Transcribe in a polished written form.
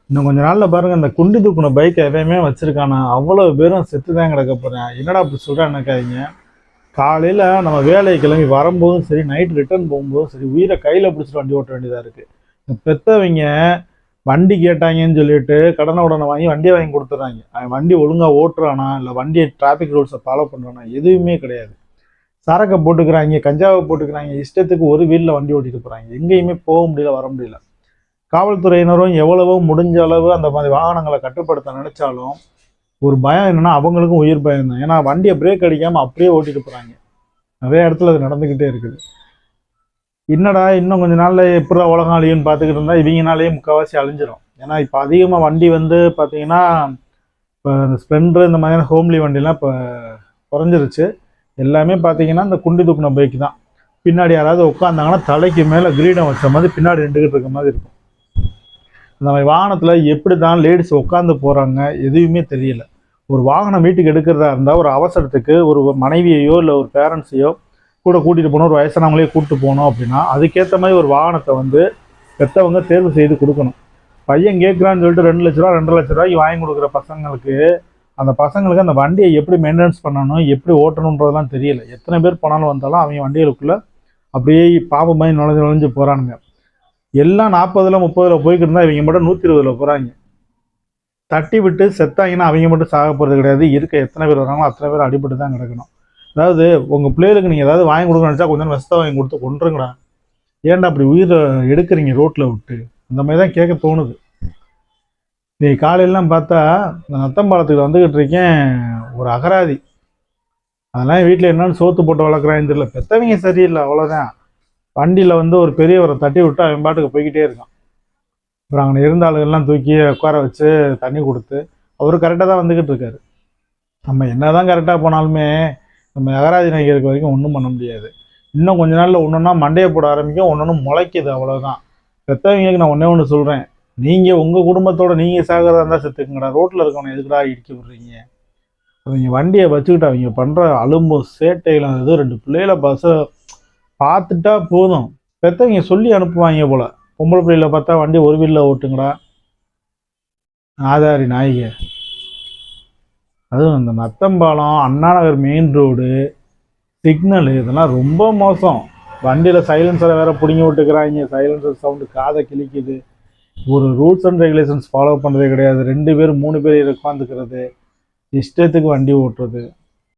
இன்னும் கொஞ்ச நாள்ல பாருங்க, இந்த குண்டி தூக்குன பைக் எதையுமே வச்சிருக்கானா அவ்வளவு பேரும் செத்துதான் கிடக்க போறேன். என்னடா அப்படி சொல்றேன் நினைக்காதீங்க. காலையில நம்ம வேலைக்கு கிளம்பி வரும்போதும் சரி, நைட் ரிட்டர்ன் போகும்போதும் சரி, உயிரை கையில பிடிச்சிட்டு வண்டி ஓட்ட வேண்டியதா இருக்கு. இந்த பெத்தவங்க வண்டி கேட்டாங்கன்னு சொல்லிட்டு கடனை உடனே வாங்கி வண்டியை வாங்கி கொடுத்துட்றாங்க. அவன் வண்டி ஒழுங்கா ஓட்டுறானா இல்லை வண்டியை டிராஃபிக் ரூல்ஸை ஃபாலோ பண்றானா எதுவுமே கிடையாது. சரக்கை போட்டுக்கிறாங்க, கஞ்சாவை போட்டுக்கிறாங்க, இஷ்டத்துக்கு ஒரு வீலில் வண்டி ஓட்டிட்டு போறாங்க. எங்கேயுமே போக முடியல, வர முடியல. காவல்துறையினரும் எவ்வளவோ முடிஞ்ச அளவு அந்த மாதிரி வாகனங்களை கட்டுப்படுத்த நினைச்சாலும் ஒரு பயம் என்னன்னா அவங்களுக்கும் உயிர் பயம் தான். ஏன்னா வண்டியை பிரேக் அடிக்காம அப்படியே ஓட்டிட்டு போறாங்க. நிறைய இடத்துல அது நடந்துகிட்டே இருக்குது. என்னடா இன்னும் கொஞ்ச நாள்ல எப்படி உலகம் அழியும்னு பார்த்துக்கிட்டு இருந்தா இவங்கனாலேயே முக்கால்வாசி அழிஞ்சிடும். ஏன்னா இப்போ அதிகமாக வண்டி வந்து பார்த்தீங்கன்னா இப்போ இந்த ஸ்ப்ளெண்டர் இந்த மாதிரியான ஹோம்லி வண்டிலாம் இப்போ குறைஞ்சிருச்சு. எல்லாமே பார்த்தீங்கன்னா இந்த குண்டி தூக்குன பைக் தான். பின்னாடி யாராவது உட்காந்தாங்கன்னா தலைக்கு மேலே கிரீடம் வச்ச மாதிரி பின்னாடி நின்றுகிட்டு இருக்க மாதிரி இருக்கும். அந்த மாதிரி வாகனத்தில் எப்படி தான் லேடிஸ் உட்காந்து போகிறாங்க எதுவுமே தெரியல. ஒரு வாகனம் வீட்டுக்கு எடுக்கிறதா இருந்தால் ஒரு அவசரத்துக்கு ஒரு மனைவியையோ இல்லை ஒரு பேரண்ட்ஸையோ கூட கூட்டிகிட்டு போகணும், ஒரு வயசானவங்களே கூப்பிட்டு போகணும் அப்படின்னா அதுக்கேற்ற மாதிரி ஒரு வாகனத்தை வந்து பெற்றவங்க தேர்வு செய்து கொடுக்கணும். பையன் கேட்குறான்னு சொல்லிட்டு 2 லட்ச ரூபா 2.5 லட்ச ரூபாய்க்கு வாங்கி கொடுக்குற பசங்களுக்கு அந்த பசங்களுக்கு அந்த வண்டியை எப்படி மெயின்டெனன்ஸ் பண்ணணும், எப்படி ஓட்டணுன்றதெல்லாம் தெரியல. எத்தனை பேர் போனாலும் வந்தாலும் அவங்க வண்டிகளுக்குள்ளே அப்படியே பாம்பு மாதிரி நுழைஞ்சு போகிறானுங்க. எல்லாம் 40ல் 30ல் போய்கிட்டு இருந்தால் இவங்க மட்டும் 120ல் போகிறாங்க. தட்டி விட்டு செத்தாங்கன்னா அவங்க மட்டும் சாக போகிறது கிடையாது. இருக்க எத்தனை பேர் வராங்களோ அத்தனை பேர் அடிபட்டு தான் கிடக்கணும். அதாவது உங்கள் பிள்ளைகளுக்கு நீங்கள் ஏதாவது வாங்கி கொடுக்கணும்னு நினச்சா கொஞ்சம் விஷத்தை வாங்கி கொடுத்து கொண்டுருங்கடா. ஏன்டா அப்படி உயிரை எடுக்கிறீங்க ரோட்டில் விட்டு? அந்த மாதிரி தான் கேட்க தோணுது. நீ காலையிலாம் பார்த்தா இந்த நத்தம்பாலத்துக்கு வந்துக்கிட்டு இருக்கேன், ஒரு அகராதி. அதெல்லாம் வீட்டில் என்னன்னு சோத்து போட்டு வளர்க்குறான்னு தெரியல. பெற்றவங்க சரியில்லை, அவ்வளோதான். வண்டியில் வந்து ஒரு பெரியவரை தட்டி விட்டு அவன் பாட்டுக்கு போய்கிட்டே இருக்கான். அப்புறம் அங்கே இருந்த ஆளுகள்லாம் தூக்கி உட்கார வச்சு தண்ணி கொடுத்து அவர் கரெக்டாக தான் வந்துக்கிட்டு இருக்காரு. நம்ம என்ன தான் கரெக்டாக போனாலுமே நம்ம அகராதி நகை இருக்க வரைக்கும் ஒன்றும் பண்ண முடியாது. இன்னும் கொஞ்ச நாளில் ஒன்றுன்னா மண்டையை போட ஆரம்பிக்கும், ஒன்று முளைக்குது, அவ்வளோதான். பெற்றவங்களுக்கு நான் ஒன்றே சொல்கிறேன், நீங்கள் உங்கள் குடும்பத்தோடு நீங்கள் சாகிறதா இருந்தால் செத்துக்குங்கடா. ரோட்டில் இருக்கவனை எதுக்குடா இடிக்க விடுறீங்க? அவங்க வண்டியை வச்சுக்கிட்டு அவங்க பண்ணுற அலும்பு சேட்டைகள் அது 2 பிள்ளைகளை பஸ்ஸை பார்த்துட்டா போதும். பெற்றவங்க சொல்லி அனுப்புவாங்க போல், பொம்பளை பிள்ளைகளை பார்த்தா வண்டி ஒரு வீலில் ஓட்டுங்கடா ஆதாரி நாய்க. அதுவும் இந்த நத்தம்பாலம், Anna Nagar main road, signal இதெல்லாம் ரொம்ப மோசம். வண்டியில் சைலன்சரை வேற பிடிங்கி விட்டுக்கிறாங்க. சைலன்சர் சவுண்டு காதை கிழிக்குது. ஒரு ரூல்ஸ் அண்ட் ரெகுலேஷன்ஸ் ஃபாலோ பண்ணுறதே கிடையாது. 2 பேர் 3 பேர் உட்காந்துக்கிறது, இஷ்டத்துக்கு வண்டி ஓட்டுறது.